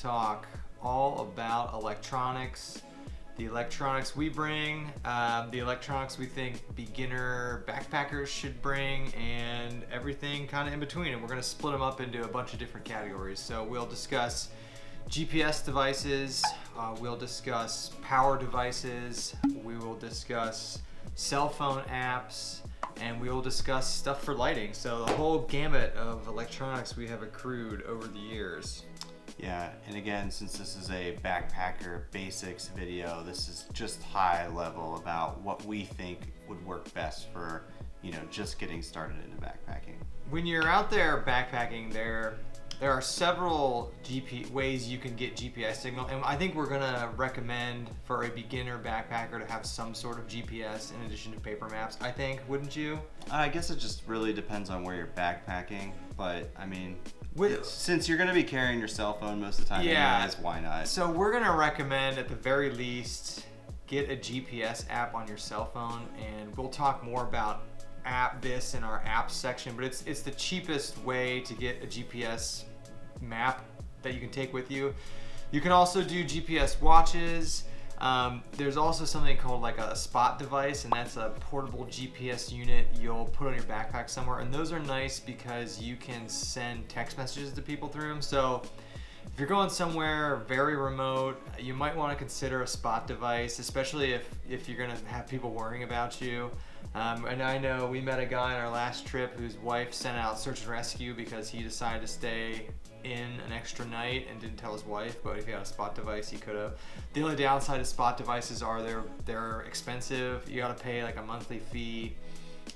talk all about electronics, the electronics we bring, the electronics we think beginner backpackers should bring, and everything kind of in between. And we're going to split them up into a bunch of different categories. So we'll discuss GPS devices, we'll discuss power devices, we will discuss cell phone apps, and we will discuss stuff for lighting. So the whole gamut of electronics we have accrued over the years. Yeah, and again, since this is a backpacker basics video, this is just high level about what we think would work best for, just getting started into backpacking. When you're out there backpacking, there are several ways you can get GPS signal, and I think we're gonna recommend for a beginner backpacker to have some sort of GPS in addition to paper maps. I think, wouldn't you? I guess it just really depends on where you're backpacking, but I mean, With, since you're gonna be carrying your cell phone most of the time, anyways, why not? So we're gonna recommend at the very least get a GPS app on your cell phone, and we'll talk more about this in our apps section, but it's the cheapest way to get a GPS map that you can take with you. You can also do GPS watches. There's also something called like a spot device, and that's a portable GPS unit you'll put on your backpack somewhere, and those are nice because you can send text messages to people through them. So if you're going somewhere very remote, you might want to consider a spot device, especially if you're going to have people worrying about you. And I know we met a guy on our last trip whose wife sent out search and rescue because he decided to stay in an extra night and didn't tell his wife, but if he had a spot device, he could have. The only downside of spot devices are they're expensive. You got to pay like a monthly fee,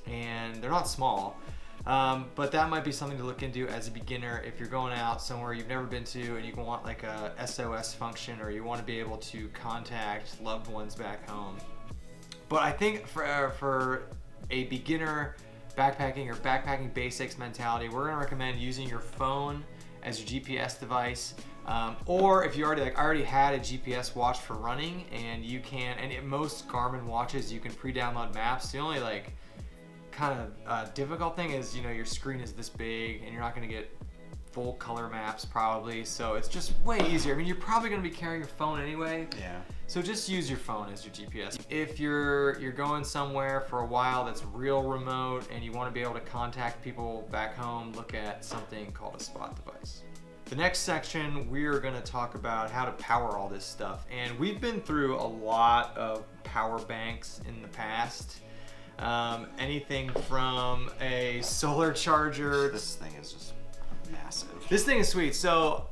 and they're not small. But that might be something to look into as a beginner if you're going out somewhere you've never been to and you want like a SOS function, or you want to be able to contact loved ones back home. But I think for a beginner backpacking or backpacking basics mentality, we're going to recommend using your phone as your GPS device, or if you already had a GPS watch for running, and you can, and in most Garmin watches you can pre-download maps. The only kind of difficult thing is your screen is this big and you're not going to get full color maps probably, so it's just way easier. I mean, you're probably going to be carrying your phone anyway. Yeah. So just use your phone as your GPS. If you're going somewhere for a while that's real remote and you want to be able to contact people back home, look at something called a spot device. The next section, we're going to talk about how to power all this stuff. And we've been through a lot of power banks in the past. Anything from a solar charger. This thing is just massive. This thing is sweet. So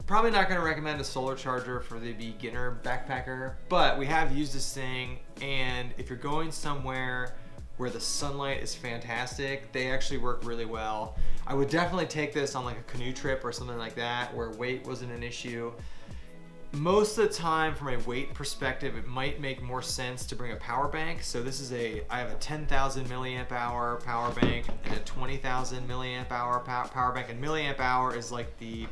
probably not going to recommend a solar charger for the beginner backpacker, but we have used this thing, and if you're going somewhere where the sunlight is fantastic, they actually work really well. I would definitely take this on like a canoe trip or something like that where weight wasn't an issue. Most of the time, from a weight perspective, it might make more sense to bring a power bank. So this is I have a 10,000 milliamp hour power bank and a 20,000 milliamp hour power bank. And milliamp hour is like the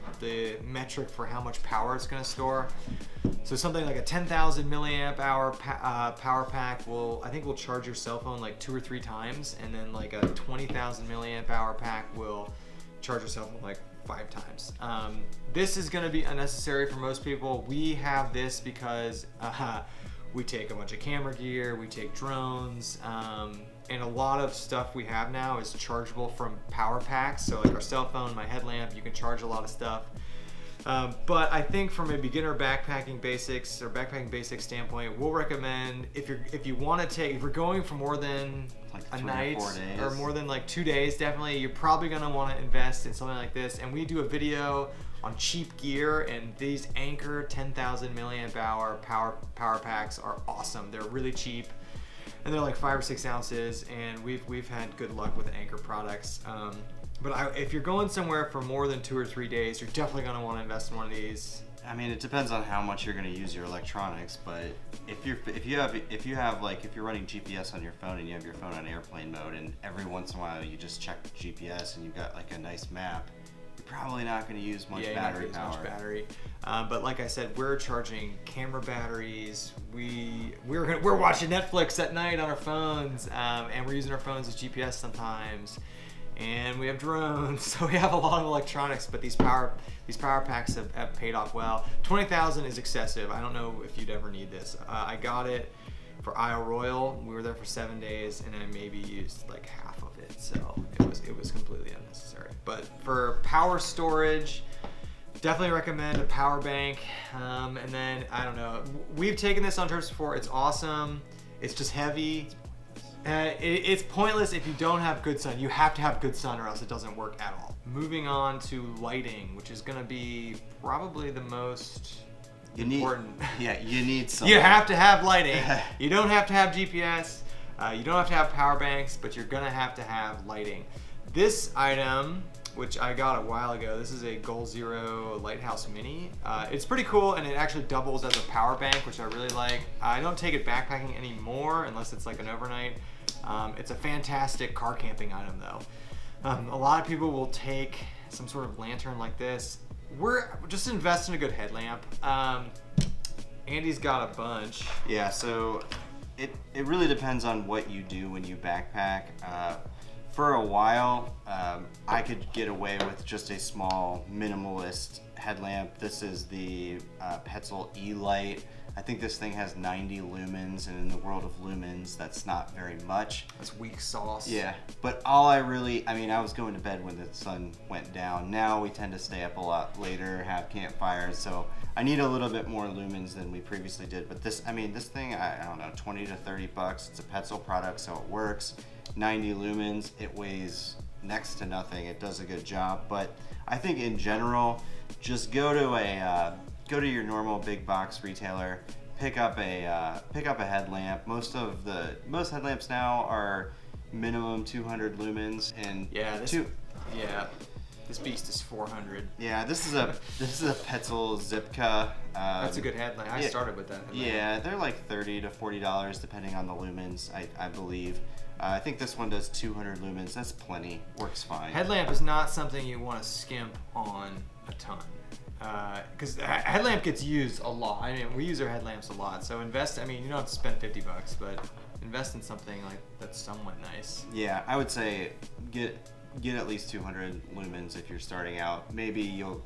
metric for how much power it's going to store. So something like a 10,000 milliamp hour power pack I think will charge your cell phone like 2 or 3 times, and then like a 20,000 milliamp hour pack will charge your cell phone like 5 times. This is going to be unnecessary for most people. We have this because we take a bunch of camera gear, we take drones, and a lot of stuff we have now is chargeable from power packs. So like our cell phone, my headlamp, you can charge a lot of stuff. But I think from a beginner backpacking basics standpoint, we'll recommend if you're going for more than Like a 3 or night 4 days. or more than like 2 days, definitely you're probably going to want to invest in something like this. And we do a video on cheap gear, and these Anker 10,000 milliamp hour power packs are awesome. They're really cheap, and they're like 5 or 6 ounces, and we've had good luck with Anker products. But if you're going somewhere for more than 2 or 3 days, you're definitely going to want to invest in one of these. I mean, it depends on how much you're going to use your electronics, but if you're running GPS on your phone and you have your phone on airplane mode, and every once in a while you just check the GPS and you've got like a nice map, you're probably not going to use much battery power. Much battery. But like I said, we're charging camera batteries. We're watching Netflix at night on our phones, and we're using our phones as GPS sometimes. and we have drones. So we have a lot of electronics, but these power packs have paid off well. 20,000 is excessive. I don't know if you'd ever need this. I got it for Isle Royal. We were there for 7 days, and I maybe used like half of it, so it was completely unnecessary. But for power storage, definitely recommend a power bank. And then I don't know, we've taken this on trips before. It's awesome. It's just heavy. It's pointless if you don't have good sun. You have to have good sun or else it doesn't work at all. Moving on to lighting, which is going to be probably the most important. You need some. You have to have lighting. You don't have to have GPS. You don't have to have power banks, but you're going to have lighting. This item, which I got a while ago, this is a Goal Zero Lighthouse Mini. It's pretty cool, and it actually doubles as a power bank, which I really like. I don't take it backpacking anymore unless it's like an overnight. It's a fantastic car camping item though. A lot of people will take some sort of lantern like this. We're just invest in a good headlamp. Andy's got a bunch. Yeah, so it really depends on what you do when you backpack. For a while, I could get away with just a small minimalist headlamp. This is the Petzl E-Light. I think this thing has 90 lumens, and in the world of lumens, that's not very much. That's weak sauce. Yeah, but I was going to bed when the sun went down. Now we tend to stay up a lot later, have campfires, so I need a little bit more lumens than we previously did. But this thing, I don't know, 20 to 30 bucks. It's a Petzl product, so it works. 90 lumens, it weighs next to nothing. It does a good job, but I think in general, just go to your normal big box retailer, pick up a headlamp. Most headlamps now are minimum 200 lumens, and this beast is 400. Yeah, this is a Petzl Zipka. That's a good headlamp. I started with that headlamp. Yeah, they're like $30 to $40 depending on the lumens, I believe. I think this one does 200 lumens. That's plenty. Works fine. Headlamp is not something you want to skimp on a ton. Because headlamp gets used a lot. I mean, we use our headlamps a lot. So you don't have to spend 50 bucks, but invest in something like that's somewhat nice. Yeah, I would say get at least 200 lumens if you're starting out. Maybe you'll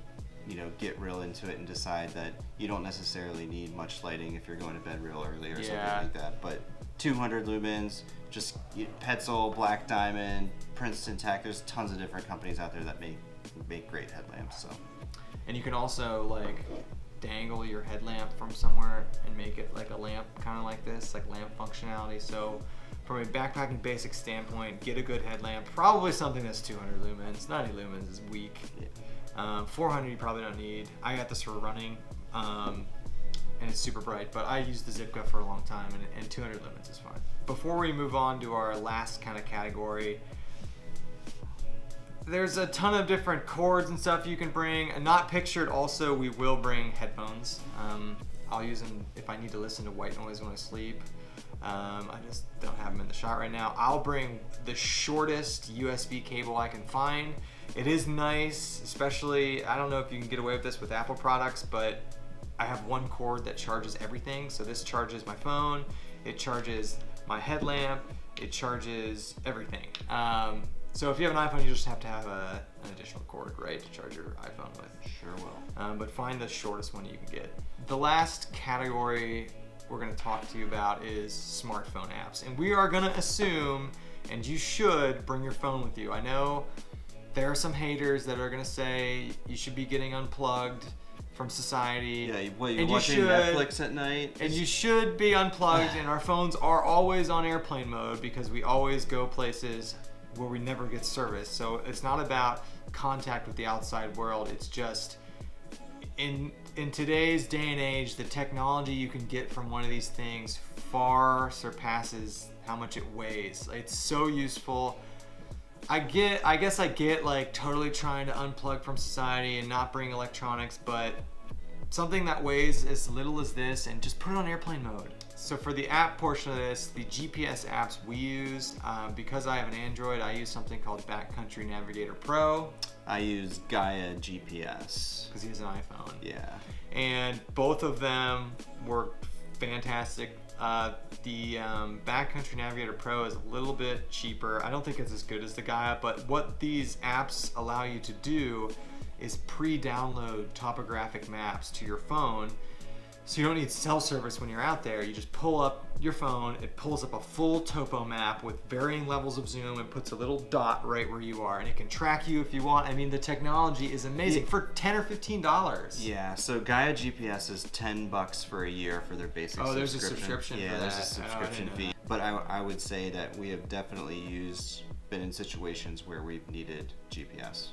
get real into it and decide that you don't necessarily need much lighting if you're going to bed real early or something like that. But 200 lumens, just Petzl, Black Diamond, Princeton Tech. There's tons of different companies out there that make great headlamps. So. And you can also like dangle your headlamp from somewhere and make it like a lamp, kind of like this, like lamp functionality. So from a backpacking basic standpoint, get a good headlamp. Probably something that's 200 lumens. 90 lumens is weak. 400 you probably don't need. I got this for running, and it's super bright, but I used the Zipka for a long time, and 200 lumens is fine. Before we move on to our last kind of category, there's a ton of different cords and stuff you can bring. And not pictured, also, we will bring headphones. I'll use them if I need to listen to white noise when I sleep. I just don't have them in the shot right now. I'll bring the shortest USB cable I can find. It is nice, especially, I don't know if you can get away with this with Apple products, but I have one cord that charges everything. So this charges my phone, it charges my headlamp, it charges everything. So if you have an iPhone, you just have to have an additional cord, right, to charge your iPhone with. Sure will. But find the shortest one you can get. The last category we're going to talk to you about is smartphone apps. And we are going to assume, and you should, bring your phone with you. I know there are some haters that are going to say you should be getting unplugged from society. Yeah, you're watching Netflix at night? And you should be unplugged, and our phones are always on airplane mode because we always go places where we never get service. So it's not about contact with the outside world. It's just in today's day and age, the technology you can get from one of these things far surpasses how much it weighs. It's so useful. I guess I get like totally trying to unplug from society and not bring electronics, but something that weighs as little as this and just put it on airplane mode. So for the app portion of this, the GPS apps we use, because I have an Android, I use something called Backcountry Navigator Pro. I use Gaia GPS. Because he has an iPhone. Yeah. And both of them work fantastic. The Backcountry Navigator Pro is a little bit cheaper. I don't think it's as good as the Gaia, but what these apps allow you to do is pre-download topographic maps to your phone. So you don't need cell service when you're out there. You just pull up your phone, it pulls up a full topo map with varying levels of zoom and puts a little dot right where you are, and it can track you if you want. I mean, the technology is amazing for $10 or $15. Yeah, so Gaia GPS is $10 for a year for their basic subscription. Oh, there's a subscription Yeah, for there's that. a subscription fee. But I would say that we have definitely been in situations where we've needed GPS.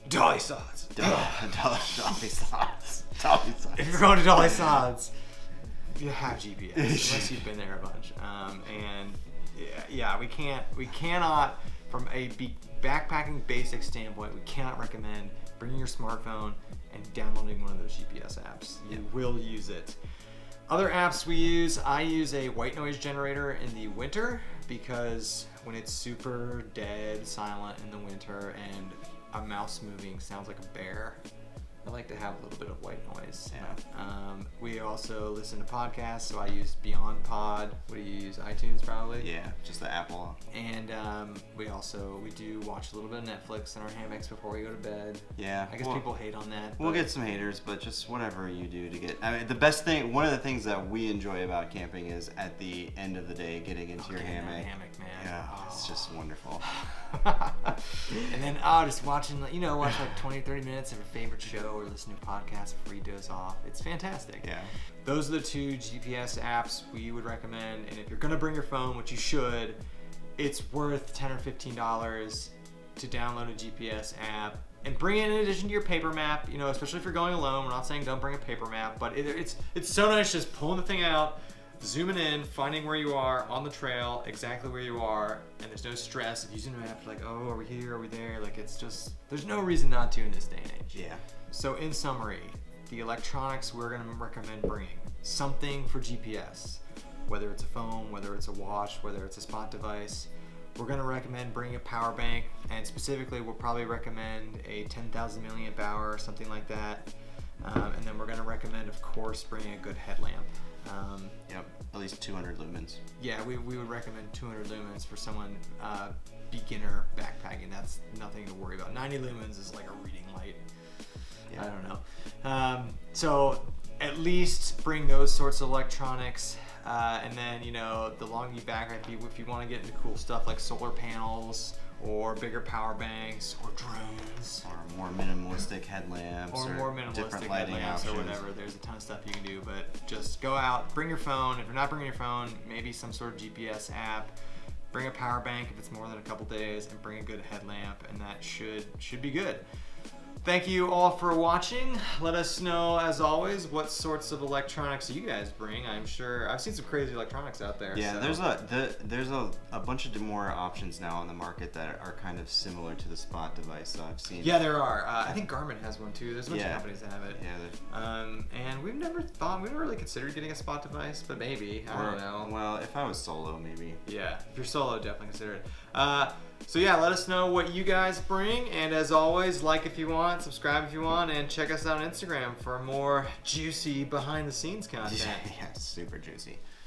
Dolly Sods. Dolly Sods. Dolly Sods. If you're going to Dolly Sods, you have GPS unless you've been there a bunch. And yeah, we cannot, from a backpacking basic standpoint, we cannot recommend bringing your smartphone and downloading one of those GPS apps. You will use it. Other apps we use, I use a white noise generator in the winter because when it's super dead silent in the winter and a mouse moving sounds like a bear, I like to have a little bit of white noise. Yeah. We also listen to podcasts, so I use Beyond Pod. What do you use? iTunes probably? Yeah, just the Apple. And we do watch a little bit of Netflix in our hammocks before we go to bed. Yeah. I guess people hate on that. We'll get some haters, but just whatever you do to get. I mean, the best thing, one of the things that we enjoy about camping is at the end of the day getting into your hammock. That hammock, man. Yeah, it's just wonderful. And then just watching, watch like 20, 30 minutes of your favorite show or listen to a podcast before you doze off. It's fantastic. Yeah. Those are the two GPS apps we would recommend. And if you're going to bring your phone, which you should, it's worth $10 or $15 to download a GPS app and bring it in addition to your paper map, especially if you're going alone. We're not saying don't bring a paper map, but it's so nice just pulling the thing out, zooming in, finding where you are on the trail, exactly where you are, and there's no stress of using the map like, oh, are we here, are we there? Like, it's just, there's no reason not to in this day and age. Yeah. So in summary, the electronics we're going to recommend bringing, something for GPS, whether it's a phone, whether it's a watch, whether it's a spot device. We're going to recommend bringing a power bank, and specifically we'll probably recommend a 10,000 milliamp hour or something like that. And then we're going to recommend, of course, bringing a good headlamp. Yep, at least 200 lumens. Yeah, we would recommend 200 lumens for someone beginner backpacking. That's nothing to worry about. 90 lumens is like a reading light. Yeah. I don't know. So at least bring those sorts of electronics. And then, the longer you backpack, if you want to get into cool stuff like solar panels or bigger power banks or drones. Or more minimalistic headlamps. Or more minimalistic different lighting headlamps options. or whatever. There's a ton of stuff you can do, but just go out, bring your phone. If you're not bringing your phone, maybe some sort of GPS app. Bring a power bank if it's more than a couple days, and bring a good headlamp, and that should be good. Thank you all for watching. Let us know, as always, what sorts of electronics you guys bring. I'm sure I've seen some crazy electronics out there. Yeah, so. there's a bunch of more options now on the market that are kind of similar to the Spot device. So I've seen. Yeah, there are. I think Garmin has one too. There's a bunch of companies that have it. Yeah. And we've never really considered getting a Spot device, but maybe. I don't know. Well, if I was solo, maybe. Yeah, if you're solo, definitely consider it. So yeah, let us know what you guys bring, and as always, like if you want, subscribe if you want, and check us out on Instagram for more juicy behind-the-scenes content. Yeah, super juicy.